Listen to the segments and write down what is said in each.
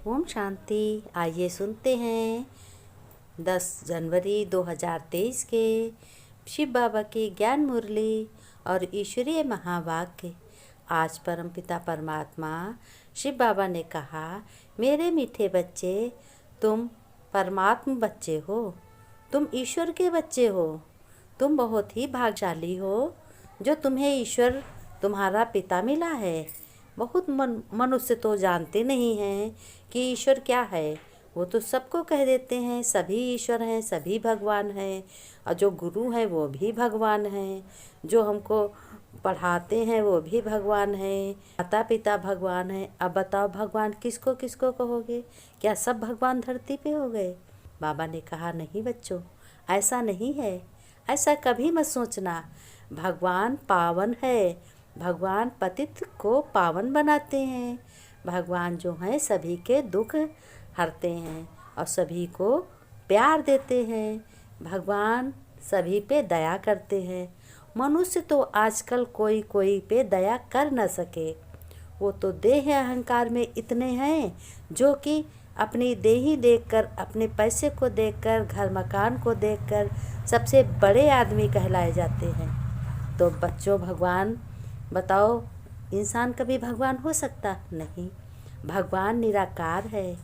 ओम शांति। आइए सुनते हैं 10 जनवरी 2023 के शिव बाबा की ज्ञान मुरली और ईश्वरीय महावाक्य। आज परमपिता परमात्मा शिव बाबा ने कहा, मेरे मीठे बच्चे, तुम परमात्मा बच्चे हो, तुम ईश्वर के बच्चे हो। तुम बहुत ही भाग्यशाली हो जो तुम्हें ईश्वर तुम्हारा पिता मिला है। बहुत मनुष्य तो जानते नहीं हैं कि ईश्वर क्या है। वो तो सबको कह देते हैं सभी ईश्वर हैं, सभी भगवान हैं, और जो गुरु हैं वो भी भगवान हैं, जो हमको पढ़ाते हैं वो भी भगवान हैं, माता पिता भगवान हैं। अब बताओ भगवान किसको किसको कहोगे? क्या सब भगवान धरती पे हो गए? बाबा ने कहा, नहीं बच्चों, ऐसा नहीं है। ऐसा कभी मत सोचना। भगवान पावन है, भगवान पतित को पावन बनाते हैं। भगवान जो हैं सभी के दुख हरते हैं और सभी को प्यार देते हैं। भगवान सभी पे दया करते हैं। मनुष्य तो आजकल कोई कोई पे दया कर न सके। वो तो देह अहंकार में इतने हैं जो कि अपनी देही देखकर, अपने पैसे को देखकर, घर मकान को देखकर सबसे बड़े आदमी कहलाए जाते हैं। तो बच्चों, भगवान बताओ, इंसान कभी भगवान हो सकता नहीं। भगवान निराकार है।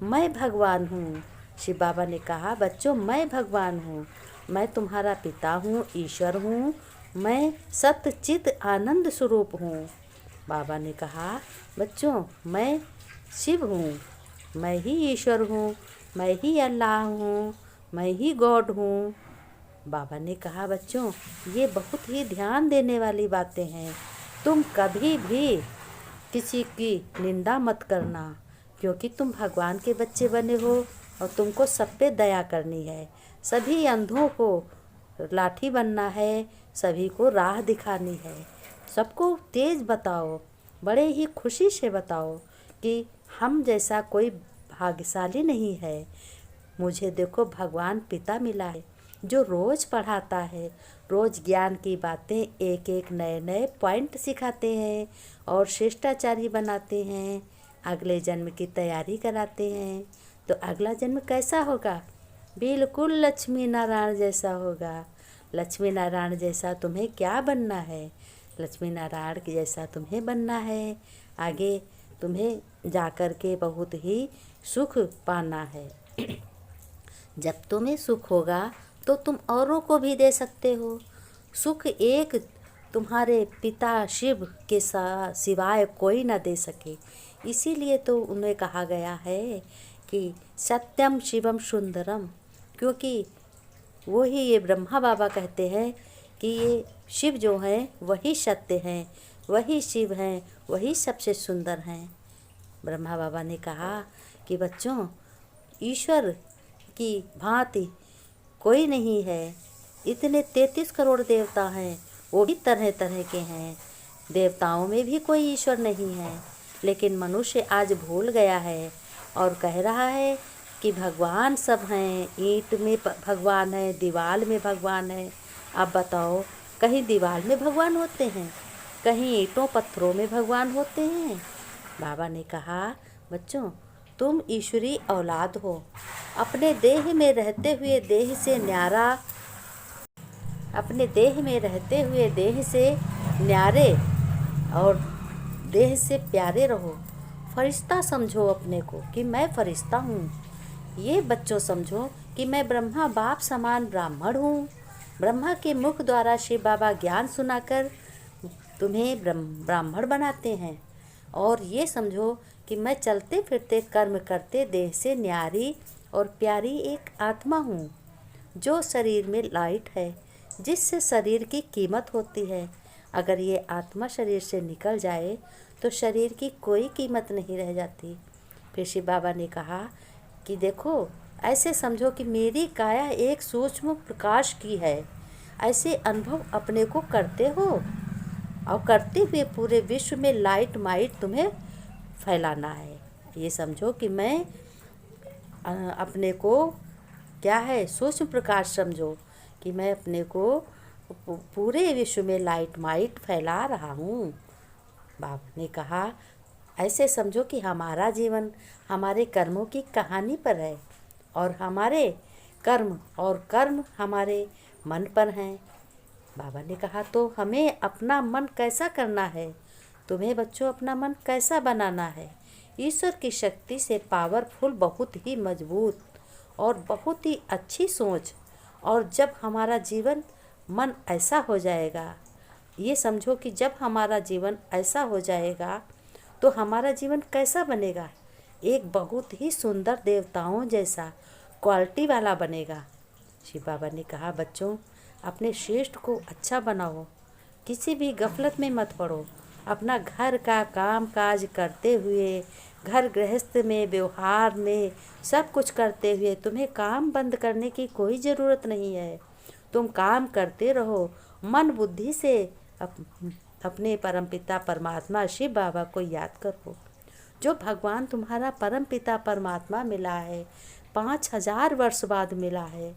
मैं भगवान हूँ। शिव बाबा ने कहा, बच्चों मैं भगवान हूँ, मैं तुम्हारा पिता हूँ, ईश्वर हूँ, मैं सत्य चित आनंद स्वरूप हूँ। बाबा ने कहा, बच्चों मैं शिव हूँ, मैं ही ईश्वर हूँ, मैं ही अल्लाह हूँ, मैं ही गॉड हूँ। बाबा ने कहा, बच्चों ये बहुत ही ध्यान देने वाली बातें हैं। तुम कभी भी किसी की निंदा मत करना, क्योंकि तुम भगवान के बच्चे बने हो और तुमको सब पे दया करनी है। सभी अंधों को लाठी बनना है, सभी को राह दिखानी है। सबको तेज बताओ, बड़े ही खुशी से बताओ कि हम जैसा कोई भाग्यशाली नहीं है। मुझे देखो भगवान पिता मिला है जो रोज़ पढ़ाता है, रोज़ ज्ञान की बातें, एक एक नए नए पॉइंट सिखाते हैं और शिष्टाचारी बनाते हैं। अगले जन्म की तैयारी कराते हैं। तो अगला जन्म कैसा होगा? बिल्कुल लक्ष्मी नारायण जैसा होगा। लक्ष्मी नारायण जैसा तुम्हें क्या बनना है? लक्ष्मी नारायण के जैसा तुम्हें बनना है। आगे तुम्हें जाकर के बहुत ही सुख पाना है। जब तुम्हें सुख होगा तो तुम औरों को भी दे सकते हो। सुख एक तुम्हारे पिता शिव के सिवाय कोई न दे सके। इसीलिए तो उन्हें कहा गया है कि सत्यम शिवम सुंदरम, क्योंकि वही ये ब्रह्मा बाबा कहते हैं कि ये शिव जो हैं वही सत्य हैं, वही शिव हैं, वही सबसे सुंदर हैं। ब्रह्मा बाबा ने कहा कि बच्चों, ईश्वर की भांति कोई नहीं है। इतने 33 करोड़ देवता हैं, वो भी तरह तरह के हैं। देवताओं में भी कोई ईश्वर नहीं है। लेकिन मनुष्य आज भूल गया है और कह रहा है कि भगवान सब हैं। ईंट में भगवान है, दीवार में भगवान है। अब बताओ, कहीं दीवार में भगवान होते हैं, कहीं ईंटों पत्थरों में भगवान होते हैं? बाबा ने कहा, बच्चों तुम ईश्वरी औलाद हो। अपने देह में रहते हुए देह से न्यारा, अपने देह में रहते हुए देह से न्यारे और देह से प्यारे रहो। फरिश्ता समझो अपने को कि मैं फरिश्ता हूँ। ये बच्चों समझो कि मैं ब्रह्मा बाप समान ब्राह्मण हूँ। ब्रह्मा के मुख द्वारा शिव बाबा ज्ञान सुनाकर तुम्हें ब्राह्मण बनाते हैं। और ये समझो कि मैं चलते फिरते कर्म करते देह से न्यारी और प्यारी एक आत्मा हूँ, जो शरीर में लाइट है, जिससे शरीर की कीमत होती है। अगर ये आत्मा शरीर से निकल जाए तो शरीर की कोई कीमत नहीं रह जाती। फिर शिव बाबा ने कहा कि देखो, ऐसे समझो कि मेरी काया एक सूक्ष्म प्रकाश की है। ऐसे अनुभव अपने को करते हो और करते हुए पूरे विश्व में लाइट माइट तुम्हें फैलाना है। ये समझो कि मैं अपने को क्या है, सूक्ष्म प्रकाश समझो कि मैं अपने को पूरे विश्व में लाइट माइट फैला रहा हूँ। बाबा ने कहा, ऐसे समझो कि हमारा जीवन हमारे कर्मों की कहानी पर है और हमारे कर्म हमारे मन पर हैं। बाबा ने कहा तो हमें अपना मन कैसा करना है? तुम्हें बच्चों अपना मन कैसा बनाना है? ईश्वर की शक्ति से पावरफुल, बहुत ही मजबूत और बहुत ही अच्छी सोच। और जब हमारा जीवन मन ऐसा हो जाएगा, ये समझो कि जब हमारा जीवन ऐसा हो जाएगा तो हमारा जीवन कैसा बनेगा? एक बहुत ही सुंदर देवताओं जैसा क्वालिटी वाला बनेगा। शिव बाबा ने कहा बच्चों, अपने श्रेष्ठ को अच्छा बनाओ, किसी भी गफलत में मत पड़ो। अपना घर का काम काज करते हुए, घर गृहस्थ में, व्यवहार में, सब कुछ करते हुए तुम्हें काम बंद करने की कोई ज़रूरत नहीं है। तुम काम करते रहो, मन बुद्धि से अपने परमपिता परमात्मा शिव बाबा को याद करो। जो भगवान तुम्हारा परमपिता परमात्मा मिला है, 5000 वर्ष बाद मिला है।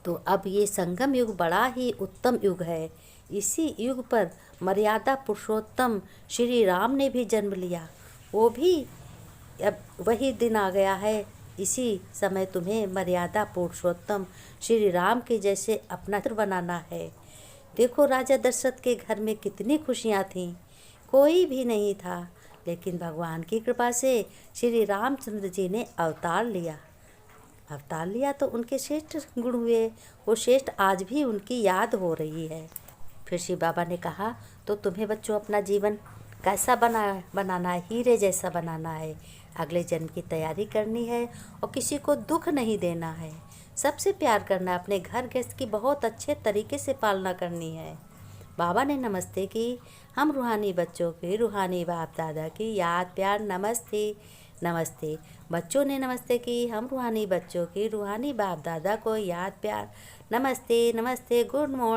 तो अब ये संगम युग बड़ा ही उत्तम युग है। इसी युग पर मर्यादा पुरुषोत्तम श्री राम ने भी जन्म लिया। वो भी अब वही दिन आ गया है। इसी समय तुम्हें मर्यादा पुरुषोत्तम श्री राम के जैसे अपना चित्र बनाना है। देखो राजा दशरथ के घर में कितनी खुशियाँ थीं, कोई भी नहीं था, लेकिन भगवान की कृपा से श्री रामचंद्र जी ने अवतार लिया तो उनके श्रेष्ठ गुण हुए। वो श्रेष्ठ आज भी उनकी याद हो रही है। फिर शिव बाबा ने कहा तो तुम्हें बच्चों अपना जीवन कैसा बनाना है? हीरे जैसा बनाना है। अगले जन्म की तैयारी करनी है और किसी को दुख नहीं देना है। सबसे प्यार करना है। अपने घर गृहस्थ की बहुत अच्छे तरीके से पालना करनी है। बाबा ने नमस्ते की। हम रूहानी बच्चों की, रूहानी बाप दादा की याद प्यार नमस्ते नमस्ते। बच्चों ने नमस्ते की। हम रूहानी बच्चों की, रूहानी बाप दादा को याद प्यार नमस्ते नमस्ते। Good morning.